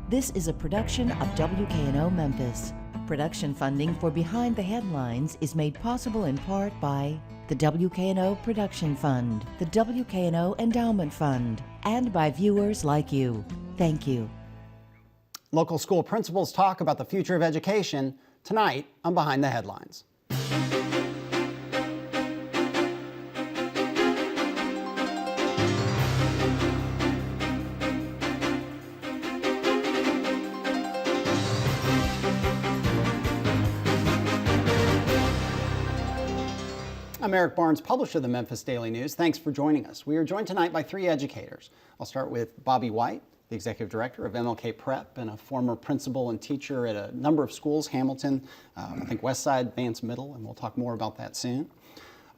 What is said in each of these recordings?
This is a production of WKNO Memphis. Production funding for Behind the Headlines is made possible in part by the WKNO Production Fund, the WKNO Endowment Fund, and by viewers like you. Thank you. Local school principals talk about the future of education tonight on Behind the Headlines. I'm Eric Barnes, publisher of the Memphis Daily News. Thanks for joining us. We are joined tonight by three educators. I'll start with Bobby White, the executive director of MLK Prep and a former principal and teacher at a number of schools, Hamilton, I think Westside, Vance Middle, and we'll talk more about that soon.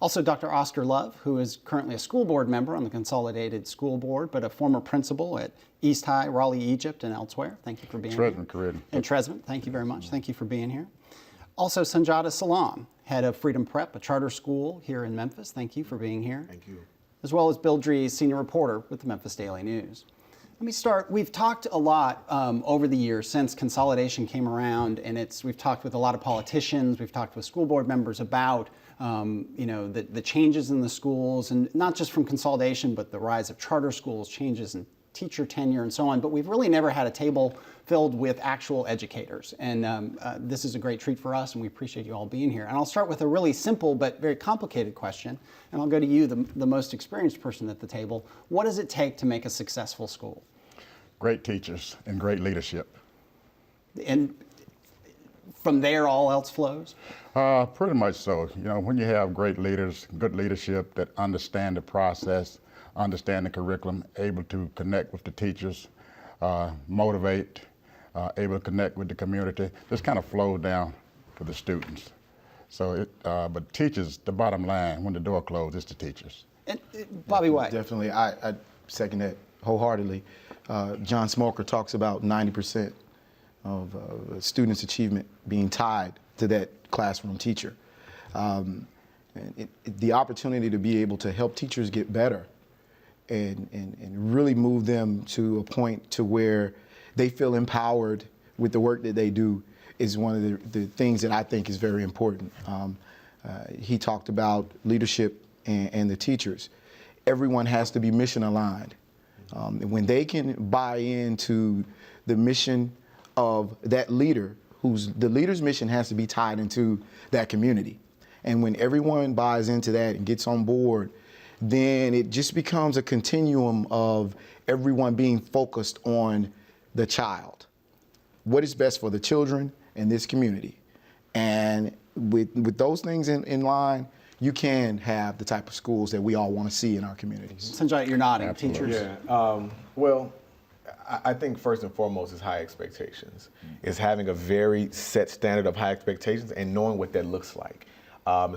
Also, Dr. Oscar Love, who is currently a school board member on the Consolidated School Board, but a former principal at East High, Raleigh, Egypt, and elsewhere. Thank you for being here. And Tresvant, thank you very much. Thank you for being here. Also, Sanjada Salam, head of Freedom Prep, a charter school here in Memphis. Thank you for being here. Thank you. As well as Bill Dries, senior reporter with the Memphis Daily News. Let me start. We've talked a lot over the years since consolidation came around, and we've talked with a lot of politicians, we've talked with school board members about the changes in the schools, and not just from consolidation, but the rise of charter schools, changes in teacher tenure and so on, but we've really never had a table filled with actual educators. And this is a great treat for us, and we appreciate you all being here. And I'll start with a really simple but very complicated question, and I'll go to you, the most experienced person at the table. What does it take to make a successful school? Great teachers and great leadership. And from there, all else flows? Pretty much so. You know, when you have great leaders, good leadership that understand the process, understand the curriculum, able to connect with the teachers, motivate, able to connect with the community, this kind of flows down for the students. So, but teachers, the bottom line, when the door closes, it's the teachers. And Bobby White. Definitely, I second that wholeheartedly. John Smoker talks about 90% of students' achievement being tied to that classroom teacher. The opportunity to be able to help teachers get better and really move them to a point to where they feel empowered with the work that they do is one of the things that I think is very important. He talked about leadership and the teachers. Everyone has to be mission aligned. When they can buy into the mission of that leader, the leader's mission has to be tied into that community. And when everyone buys into that and gets on board, then it just becomes a continuum of everyone being focused on the child. What is best for the children in this community? And with those things in line, you can have the type of schools that we all want to see in our communities. Sanjay, you're nodding. Absolutely. Teachers? Yeah. Well, I think first and foremost is high expectations. Is having a very set standard of high expectations and knowing what that looks like.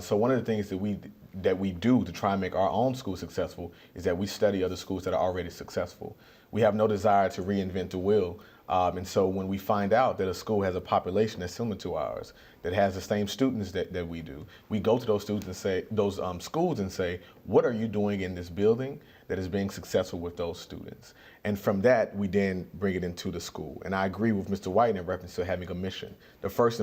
So one of the things that we do to try and make our own school successful is that we study other schools that are already successful. We have no desire to reinvent the wheel. And so when we find out that a school has a population that's similar to ours, that has the same students that we do, we go to those students and say, those schools and say, what are you doing in this building that is being successful with those students? And from that, we then bring it into the school. And I agree with Mr. White in reference to having a mission. The first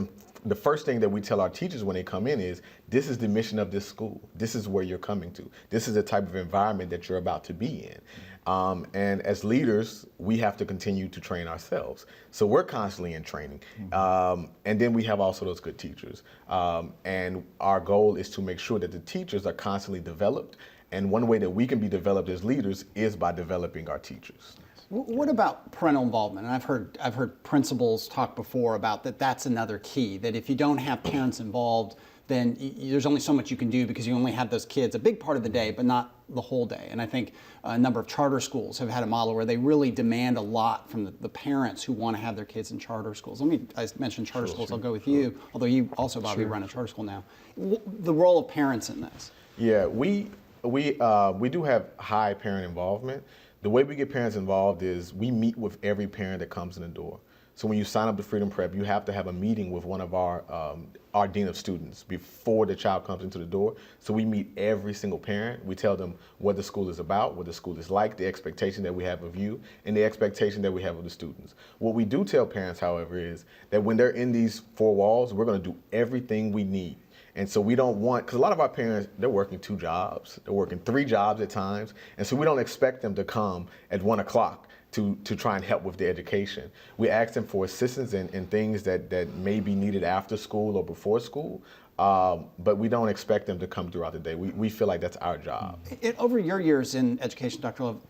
thing that we tell our teachers when they come in is, this is the mission of this school. This is where you're coming to. This is the type of environment that you're about to be in. And as leaders, we have to continue to train ourselves. So we're constantly in training. And then we have also those good teachers. And our goal is to make sure that the teachers are constantly developed. And one way that we can be developed as leaders is by developing our teachers. What about parental involvement? And I've heard principals talk before about that's another key, that if you don't have parents involved, then there's only so much you can do because you only have those kids a big part of the day, but not the whole day. And I think a number of charter schools have had a model where they really demand a lot from the parents who want to have their kids in charter schools. I mentioned charter schools, I'll go with you, although you also, Bobby, run a charter school now. The role of parents in this. Yeah, we do have high parent involvement. The way we get parents involved is we meet with every parent that comes in the door. So when you sign up to Freedom Prep, you have to have a meeting with one of our dean of students before the child comes into the door. So we meet every single parent. We tell them what the school is about, what the school is like, the expectation that we have of you, and the expectation that we have of the students. What we do tell parents, however, is that when they're in these four walls, we're going to do everything we need. And so we don't want, because a lot of our parents, they're working 2 jobs, they're working 3 jobs at times, and so we don't expect them to come at 1 o'clock to try and help with their education. We ask them for assistance in things that may be needed after school or before school, but we don't expect them to come throughout the day. We feel like that's our job. Over your years in education, Dr. Love,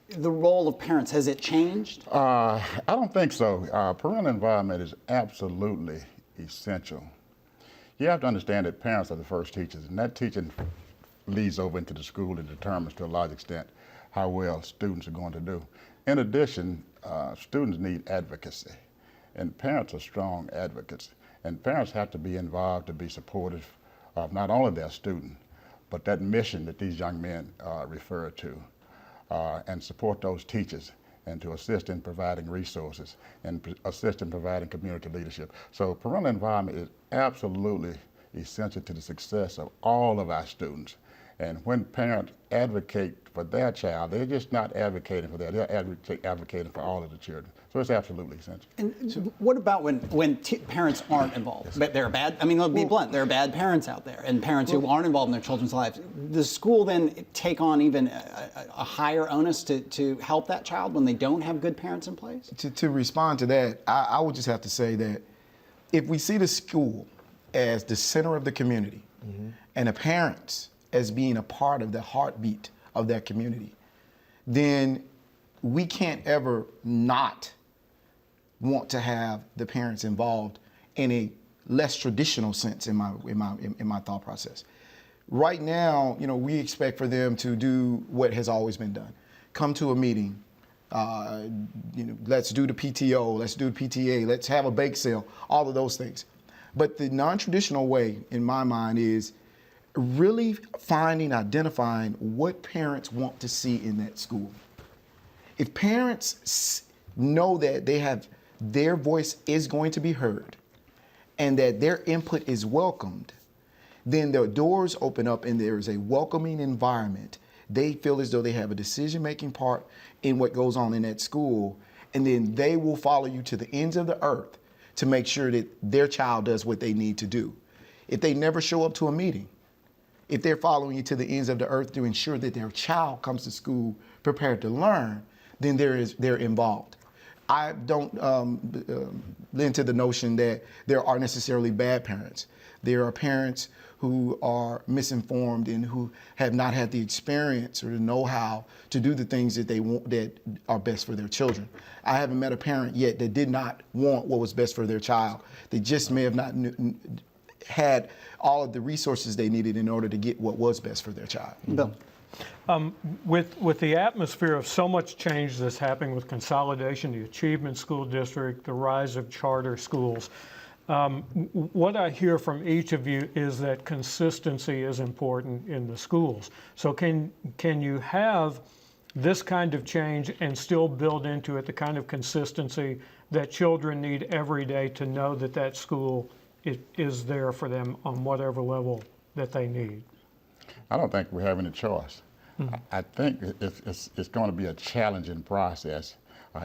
the role of parents, has it changed? I don't think so. Parental involvement is absolutely essential. You have to understand that parents are the first teachers, and that teaching leads over into the school and determines to a large extent how well students are going to do. In addition, students need advocacy, and parents are strong advocates, and parents have to be involved to be supportive of not only their student, but that mission that these young men refer to, and support those teachers, and to assist in providing resources and assist in providing community leadership. So parental involvement is absolutely essential to the success of all of our students. And when parents advocate for their child, they're just not advocating for that, they're advocating for all of the children. So it's absolutely essential. And what about when parents aren't involved? But they're bad, I mean, let's be blunt, there are bad parents out there, and parents who aren't involved in their children's lives. Does school then take on even a higher onus to help that child when they don't have good parents in place? To respond to that, I would just have to say that if we see the school as the center of the community, and the parents as being a part of the heartbeat of that community, then we can't ever not want to have the parents involved in a less traditional sense in my thought process. Right now, we expect for them to do what has always been done. Come to a meeting, let's do the PTO, let's do the PTA, let's have a bake sale, all of those things. But the non-traditional way, in my mind, is really identifying what parents want to see in that school. If parents know that their voice is going to be heard and that their input is welcomed, then the doors open up and there is a welcoming environment. They feel as though they have a decision-making part in what goes on in that school, and then they will follow you to the ends of the earth to make sure that their child does what they need to do. If they never show up to a meeting, if they're following you to the ends of the earth to ensure that their child comes to school prepared to learn, then they're involved. I don't lend to the notion that there are necessarily bad parents. There are parents who are misinformed and who have not had the experience or the know-how to do the things that they want, that are best for their children. I haven't met a parent yet that did not want what was best for their child. They just may have not had all of the resources they needed in order to get what was best for their child. Bill. With the atmosphere of so much change that's happening with consolidation, the Achievement School District, the rise of charter schools, what I hear from each of you is that consistency is important in the schools. So can you have this kind of change and still build into it the kind of consistency that children need every day to know that that school is there for them on whatever level that they need? I don't think we have any choice. I think it's going to be a challenging process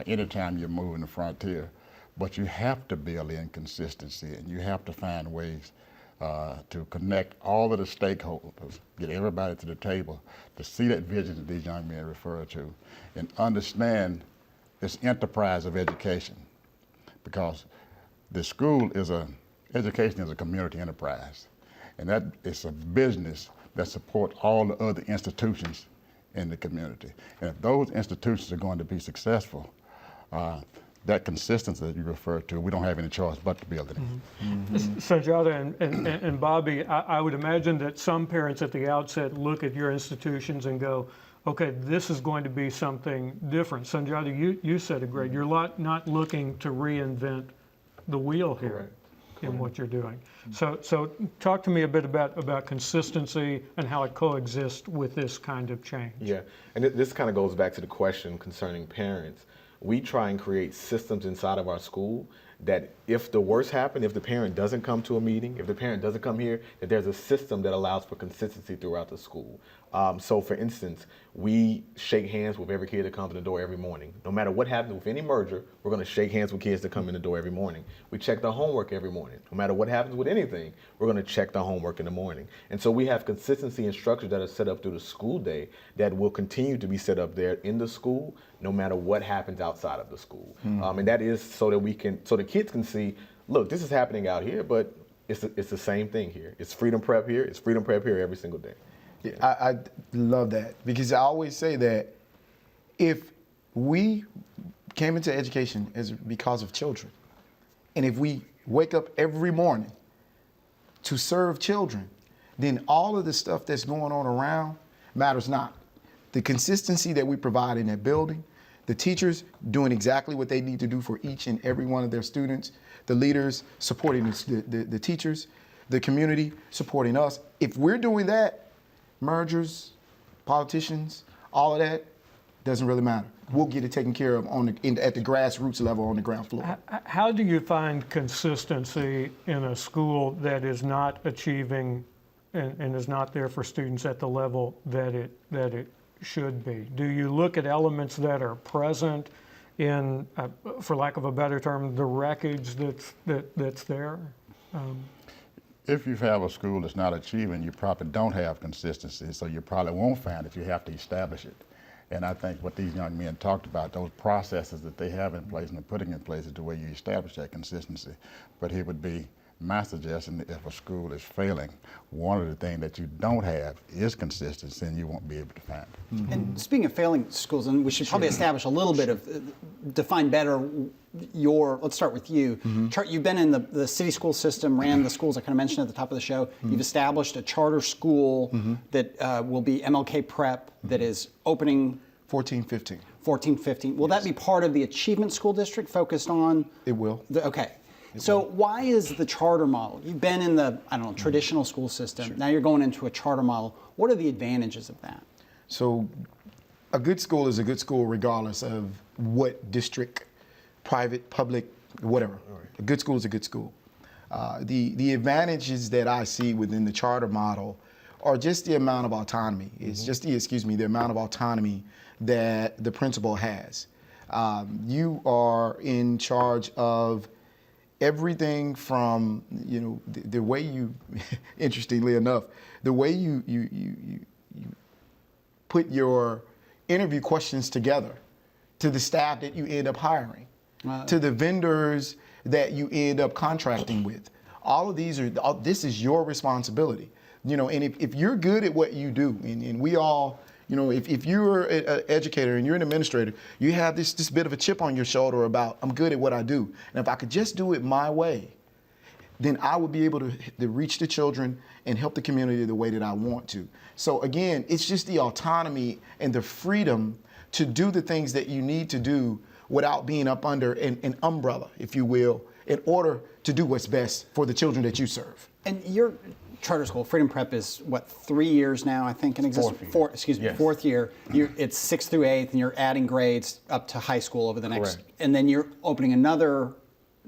anytime you're moving the frontier, but you have to build in consistency, and you have to find ways to connect all of the stakeholders, get everybody to the table to see that vision that these young men refer to, and understand this enterprise of education, because the school education is a community enterprise, and that is a business that support all the other institutions in the community. And if those institutions are going to be successful, that consistency that you refer to, we don't have any choice but to build it in. Sunjata and Bobby, I would imagine that some parents at the outset look at your institutions and go, okay, this is going to be something different. Sunjata, you said it great. You're not looking to reinvent the wheel here. Correct. In what you're doing. So talk to me a bit about consistency and how it coexists with this kind of change. Yeah, and this kind of goes back to the question concerning parents. we try and create systems inside of our school that if the worst happens, if the parent doesn't come to a meeting, if the parent doesn't come here, that there's a system that allows for consistency throughout the school. So for instance, we shake hands with every kid that comes in the door every morning. No matter what happens with any merger, we're gonna shake hands with kids that come in the door every morning. We check their homework every morning. No matter what happens with anything, we're gonna check their homework in the morning. And so we have consistency and structures that are set up through the school day that will continue to be set up there in the school, no matter what happens outside of the school. And that is so that so the kids can see, look, this is happening out here, but it's the same thing here. It's freedom prep here. It's freedom prep here every single day. Yeah, I love that, because I always say that if we came into education because of children, and if we wake up every morning to serve children, then all of the stuff that's going on around matters not. The consistency that we provide in that building, the teachers doing exactly what they need to do for each and every one of their students, the leaders supporting the teachers, the community supporting us. If we're doing that, mergers, politicians, all of that doesn't really matter. We'll get it taken care of at the grassroots level on the ground floor. How do you find consistency in a school that is not achieving and is not there for students at the level that it should be? Do you look at elements that are present in, for lack of a better term, the wreckage that's there? If you have a school that's not achieving, you probably don't have consistency, so you probably won't find it. You have to establish it. And I think what these young men talked about, those processes that they have in place and they're putting in place, is the way you establish that consistency. But it would be my suggestion that if a school is failing, one of the things that you don't have is consistency, and you won't be able to find it. And speaking of failing schools, and we should probably establish a little bit of, define better let's start with you. You've been in the city school system, ran the schools I kind of mentioned at the top of the show. You've established a charter school that will be MLK Prep that is opening 14-15. 14-15. Will that be part of the Achievement School District focused on? It will. Okay. So why is the charter model? You've been in the, traditional school system. Now you're going into a charter model. What are the advantages of that? So a good school is a good school regardless of what district, private, public, whatever. A good school is a good school. The advantages that I see within the charter model are just the amount of autonomy. It's just the amount of autonomy that the principal has. You are in charge of everything from, the way you, interestingly enough, the way you put your interview questions together, to the staff that you end up hiring, to the vendors that you end up contracting with. All of these this is your responsibility. And if you're good at what you do, and we all, if you're an educator and you're an administrator, you have this bit of a chip on your shoulder about, I'm good at what I do. And if I could just do it my way, then I would be able to reach the children and help the community the way that I want to. So again, it's just the autonomy and the freedom to do the things that you need to do without being up under an umbrella, if you will, in order to do what's best for the children that you serve. And your charter school, Freedom Prep, is what, 3 years now, I think, in existence? Fourth year. It's 6th through 8th, and you're adding grades up to high school over the next, and then you're opening another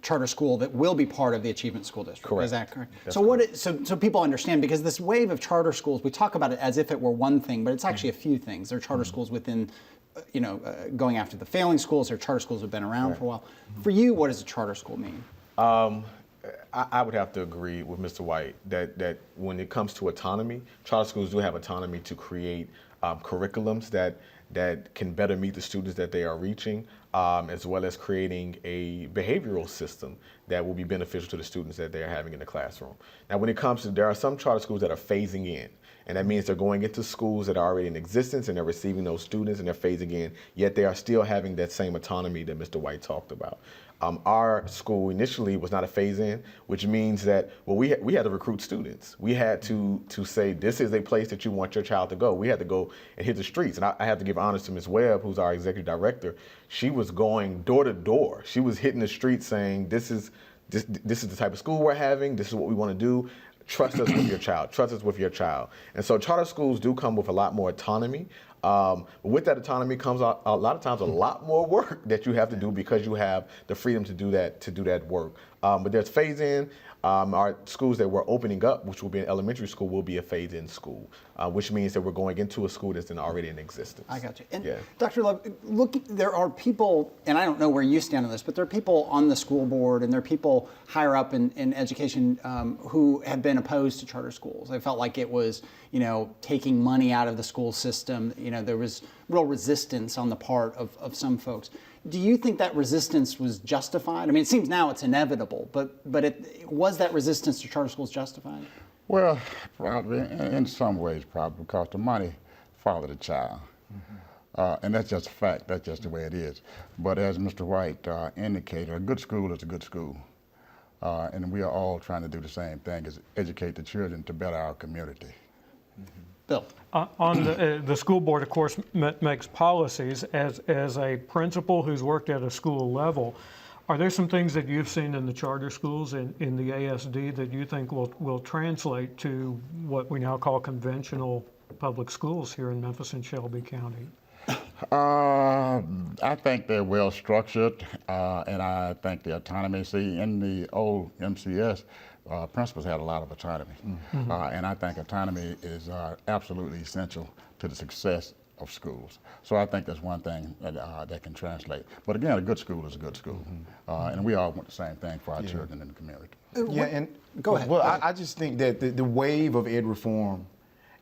charter school that will be part of the Achievement School District. Correct. Is that correct? That's So people understand, because this wave of charter schools, we talk about it as if it were one thing, but it's actually a few things. There are charter schools within, going after the failing schools. There are charter schools that have been around for a while. For you, what does a charter school mean? I would have to agree with Mr. White that when it comes to autonomy, charter schools do have autonomy to create curriculums that can better meet the students that they are reaching, as well as creating a behavioral system that will be beneficial to the students that they are having in the classroom. Now, when it comes to, there are some charter schools that are phasing in. And that means they're going into schools that are already in existence and they're receiving those students and they're phasing in, yet they are still having that same autonomy that Mr. White talked about. Our school initially was not a phase-in, which means that, we had to recruit students. We had to say, this is a place that you want your child to go. We had to go and hit the streets. And I have to give honors to Ms. Webb, who's our executive director. She was going door to door. She was hitting the streets saying, this is the type of school we're having. This is what we want to do. Trust us with your child. Trust us with your child. And so charter schools do come with a lot more autonomy. But with that autonomy comes a lot of times a lot more work that you have to do because you have the freedom to do that work. But there's phase-in. Our schools that we're opening up, which will be an elementary school, will be a phase-in school, which means that we're going into a school that's already in existence. I got you. And Yeah. Dr. Love, look, there are people, and I don't know where you stand on this, but there are people on the school board and there are people higher up in education who have been opposed to charter schools. They felt like it was, taking money out of the school system. There was real resistance on the part of some folks. Do you think that resistance was justified? I mean, it seems now it's inevitable, but was that resistance to charter schools justified? Well, probably in some ways, probably because the money followed the child. And that's just a fact. That's just the way it is. But as Mr. White indicated, a good school is a good school. And we are all trying to do the same thing, is educate the children to better our community. Bill? On the school board, of course, makes policies. As a principal who's worked at a school level, are there some things that you've seen in the charter schools in the ASD that you think will translate to what we now call conventional public schools here in Memphis and Shelby County? I think they're well structured, and I think the autonomy. See, in the old MCS, principals had a lot of autonomy, and I think autonomy is absolutely essential to the success of schools. So I think that's one thing that can translate. But again, a good school is a good school, and we all want the same thing for our children in the community. Yeah, and Go ahead. Well, Go ahead. I just think that the wave of ed reform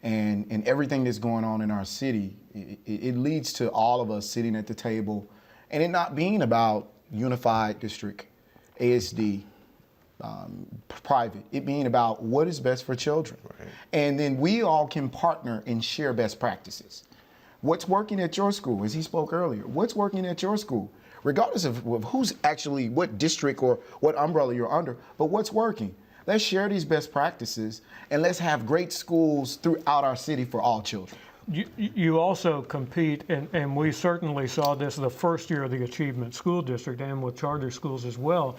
and everything that's going on in our city, it leads to all of us sitting at the table and it not being about unified district, ASD, private, it being about what is best for children. Right. And then we all can partner and share best practices. What's working at your school, as he spoke earlier, what's working at your school? Regardless of who's actually, what district or what umbrella you're under, but what's working? Let's share these best practices and let's have great schools throughout our city for all children. You also compete, and we certainly saw this the first year of the Achievement School District and with charter schools as well.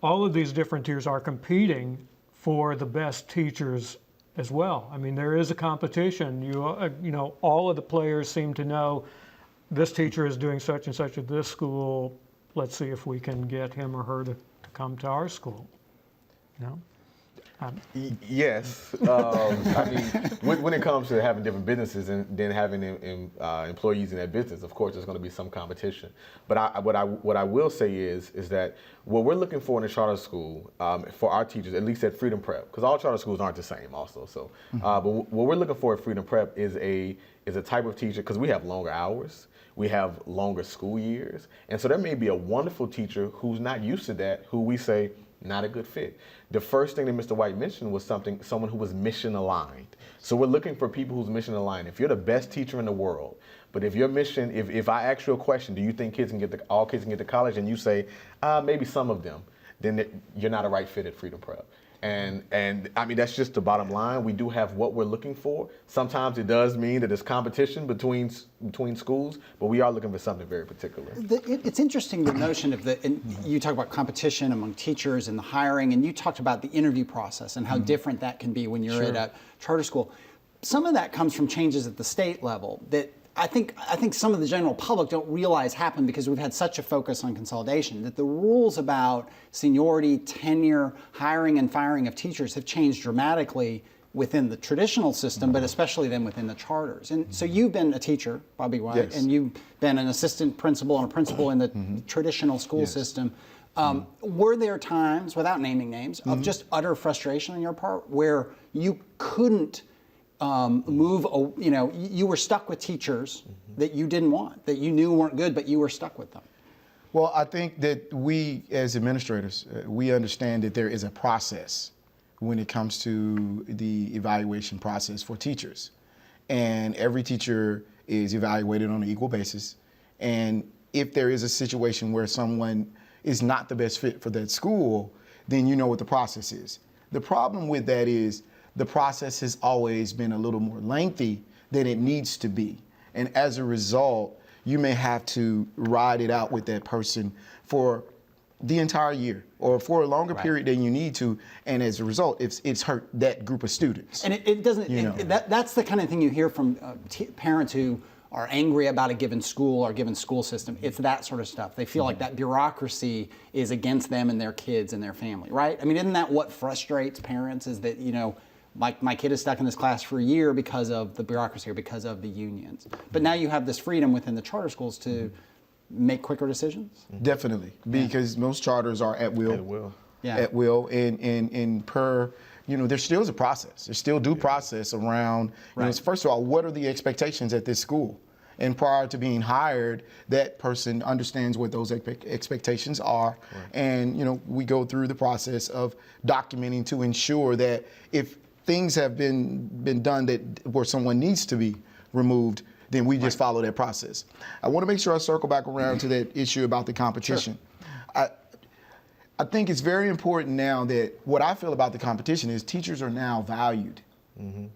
All of these different tiers are competing for the best teachers as well. I mean, there is a competition. You know, all of the players seem to know this teacher is doing such and such at this school. Let's see if we can get him or her to come to our school. You know? Yes. I mean, when it comes to having different businesses and then having employees in that business, of course, there's going to be some competition. But what I will say is that what we're looking for in a charter school for our teachers, at least at Freedom Prep, because all charter schools aren't the same, also. So, but what we're looking for at Freedom Prep is a type of teacher, because we have longer hours. We have longer school years. And so there may be a wonderful teacher who's not used to that, who we say, not a good fit. The first thing that Mr. White mentioned was someone who was mission aligned. So we're looking for people who's mission aligned. If you're the best teacher in the world, but if your mission, if I ask you a question, do you think all kids can get to college, and you say, maybe some of them, then you're not a right fit at Freedom Prep. And I mean, that's just the bottom line. We do have what we're looking for. Sometimes it does mean that there's competition between schools, but we are looking for something very particular. It's interesting, the notion of you talk about competition among teachers and the hiring, and you talked about the interview process and how different that can be when you're at a charter school. Some of that comes from changes at the state level that I think some of the general public don't realize happen because we've had such a focus on consolidation, that the rules about seniority, tenure, hiring and firing of teachers have changed dramatically within the traditional system, but especially then within the charters. And so you've been a teacher, Bobby White, Yes. and you've been an assistant principal and a principal in the traditional school system. Were there times, without naming names, of just utter frustration on your part where you couldn't you were stuck with teachers that you didn't want, that you knew weren't good, but you were stuck with them? Well, I think that we as administrators, we understand that there is a process when it comes to the evaluation process for teachers. And every teacher is evaluated on an equal basis. And if there is a situation where someone is not the best fit for that school, then you know what the process is. The problem with that is the process has always been a little more lengthy than it needs to be. And as a result, you may have to ride it out with that person for the entire year or for a longer period than you need to. And as a result, it's hurt that group of students. And it doesn't, that's the kind of thing you hear from parents who are angry about a given school or a given school system. It's that sort of stuff. They feel like that bureaucracy is against them and their kids and their family, right? I mean, isn't that what frustrates parents, is that, my kid is stuck in this class for a year because of the bureaucracy or because of the unions. But now you have this freedom within the charter schools to make quicker decisions? Definitely, because most charters are at will. At will. Yeah. At will, and per, there still is a process. There's still due process around, Right. First of all, what are the expectations at this school? And prior to being hired, that person understands what those expectations are. Right. And, we go through the process of documenting to ensure that if things have been done where someone needs to be removed, then we just follow that process. I want to make sure I circle back around to that issue about the competition. Sure. I think it's very important now that what I feel about the competition is teachers are now valued. Mm-hmm.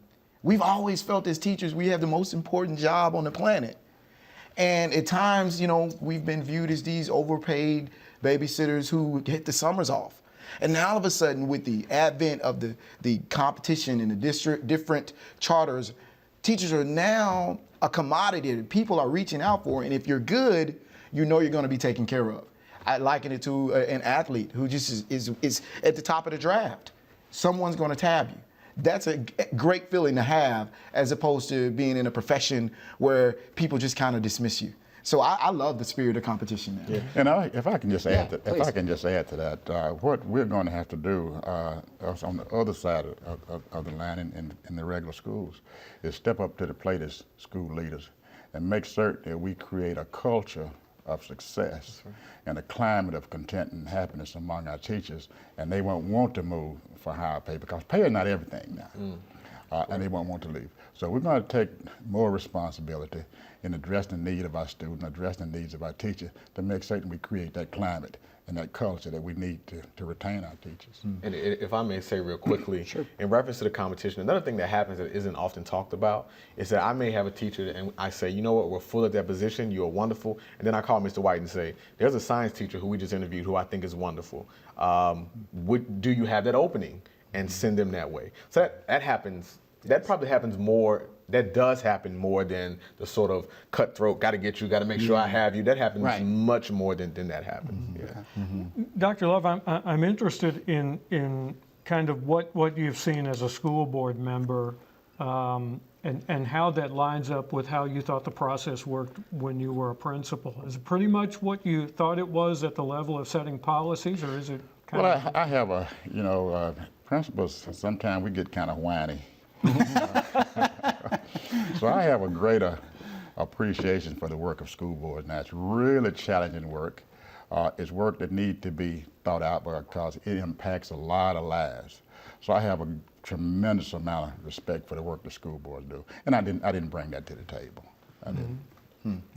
We've always felt as teachers we have the most important job on the planet. And at times, we've been viewed as these overpaid babysitters who hit the summers off. And now all of a sudden, with the advent of the competition in the different charters, teachers are now a commodity that people are reaching out for. And if you're good, you're going to be taken care of. I liken it to an athlete who just is at the top of the draft. Someone's going to tab you. That's a great feeling to have, as opposed to being in a profession where people just kind of dismiss you. So I love the spirit of competition now. Yeah. And if I can just add to please. that, what we're going to have to do us on the other side of the line in the regular schools is step up to the plate as school leaders and make certain that we create a culture of success and a climate of content and happiness among our teachers, and they won't want to move for higher pay, because pay is not everything now, and they won't want to leave. So we're going to take more responsibility in addressing the need of our students, addressing the needs of our teachers, to make certain we create that climate and that culture that we need to retain our teachers. And if I may say real quickly, in reference to the competition, another thing that happens that isn't often talked about is that I may have a teacher and I say, you know what, we're full of that position, you're wonderful, and then I call Mr. White and say, there's a science teacher who we just interviewed who I think is wonderful. Do you have that opening? And send them that way. So that happens, that probably happens more, that does happen more than the sort of cutthroat, got to get you, got to make sure I have you. That happens much more than that happens. Yeah. Mm-hmm. Dr. Love, I'm interested in kind of what you've seen as a school board member, and how that lines up with how you thought the process worked when you were a principal. Is it pretty much what you thought it was at the level of setting policies, or is it kind of... Well, I have principals, sometimes we get kind of whiny. So I have a greater appreciation for the work of school boards. Now, it's really challenging work. It's work that needs to be thought out because it impacts a lot of lives. So I have a tremendous amount of respect for the work the school boards do. And I didn't bring that to the table. I didn't.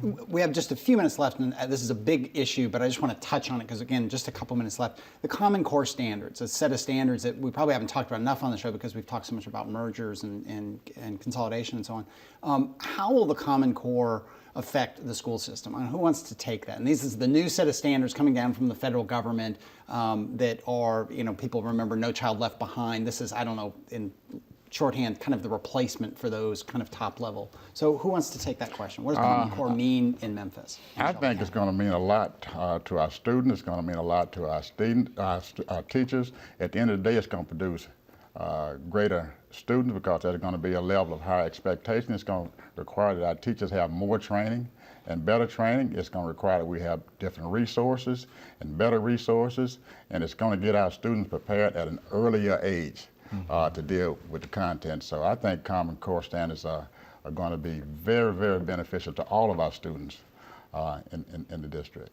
We have just a few minutes left, and this is a big issue, but I just want to touch on it because, again, just a couple minutes left. The Common Core standards, a set of standards that we probably haven't talked about enough on the show because we've talked so much about mergers and consolidation and so on. How will the Common Core affect the school system? And who wants to take that? And this is the new set of standards coming down from the federal government that are, people remember No Child Left Behind. This is, I don't know, in shorthand, kind of the replacement for those kind of top level. So who wants to take that question? What does Common Core mean in Memphis? I think it's going to mean a lot to our students. It's going to mean a lot to our teachers. At the end of the day, it's going to produce greater students because there's going to be a level of higher expectation. It's going to require that our teachers have more training and better training. It's going to require that we have different resources and better resources, and it's going to get our students prepared at an earlier age to deal with the content. So I think Common Core standards are going to be very, very beneficial to all of our students in the district.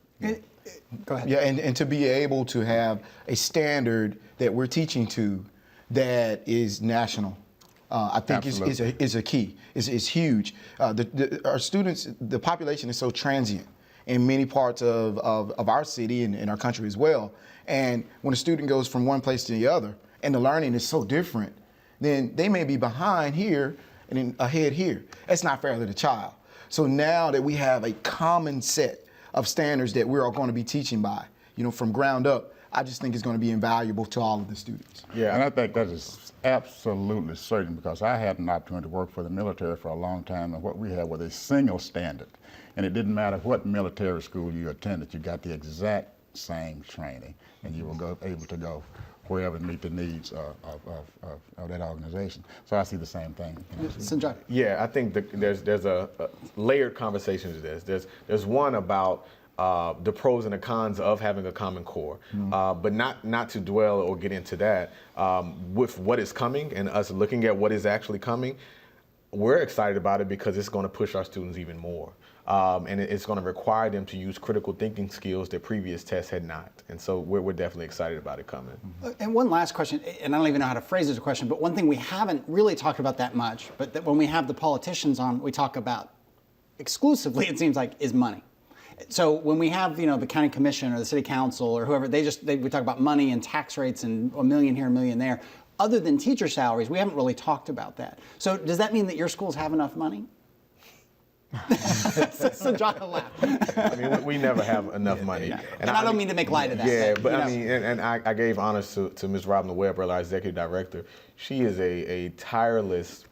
Go ahead. Yeah, and to be able to have a standard that we're teaching to that is national, I think is a key. Is huge. Our students, the population is so transient in many parts of our city and in our country as well. And when a student goes from one place to the other, and the learning is so different, then they may be behind here and then ahead here. That's not fair to the child. So now that we have a common set of standards that we're all going to be teaching by, from ground up, I just think it's going to be invaluable to all of the students. Yeah. And I think that is absolutely certain, because I had an opportunity to work for the military for a long time, and what we had was a single standard. And it didn't matter what military school you attended, you got the exact same training, and you were able to go wherever to meet the needs of that organization. So I see the same thing. Sanjay. Yeah, I think there's a layered conversation to this. There's one about the pros and the cons of having a Common Core, but not to dwell or get into that. With what is coming and us looking at what is actually coming, we're excited about it because it's going to push our students even more. And it's going to require them to use critical thinking skills that previous tests had not. And so we're definitely excited about it coming. And one last question, and I don't even know how to phrase this question, but one thing we haven't really talked about that much, but that when we have the politicians on, we talk about exclusively, it seems like, is money. So when we have, the county commission or the city council or whoever, we talk about money and tax rates and $1 million here, $1 million there. Other than teacher salaries, we haven't really talked about that. So does that mean that your schools have enough money? So John will laugh. I mean, we never have enough money. Yeah. And I don't mean to make light of that. Yeah, but I mean, and I gave honors to Ms. Robin Webb, our executive director. She is a tireless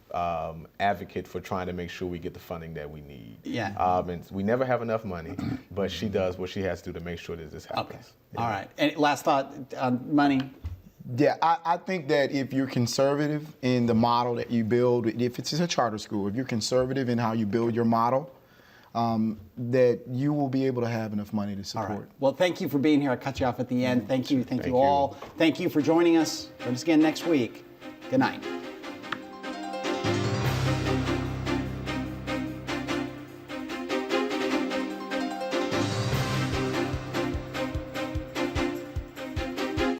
advocate for trying to make sure we get the funding that we need. Yeah. And we never have enough money, but she does what she has to do to make sure that this happens. Okay. Yeah. All right. And last thought on money. Yeah, I think that if you're conservative in the model that you build, if it's a charter school, if you're conservative in how you build your model, that you will be able to have enough money to support. All right. Well, thank you for being here. I cut you off at the end. Thank you. Thank you you. all. Thank you for joining us. Join us again next week. Good night.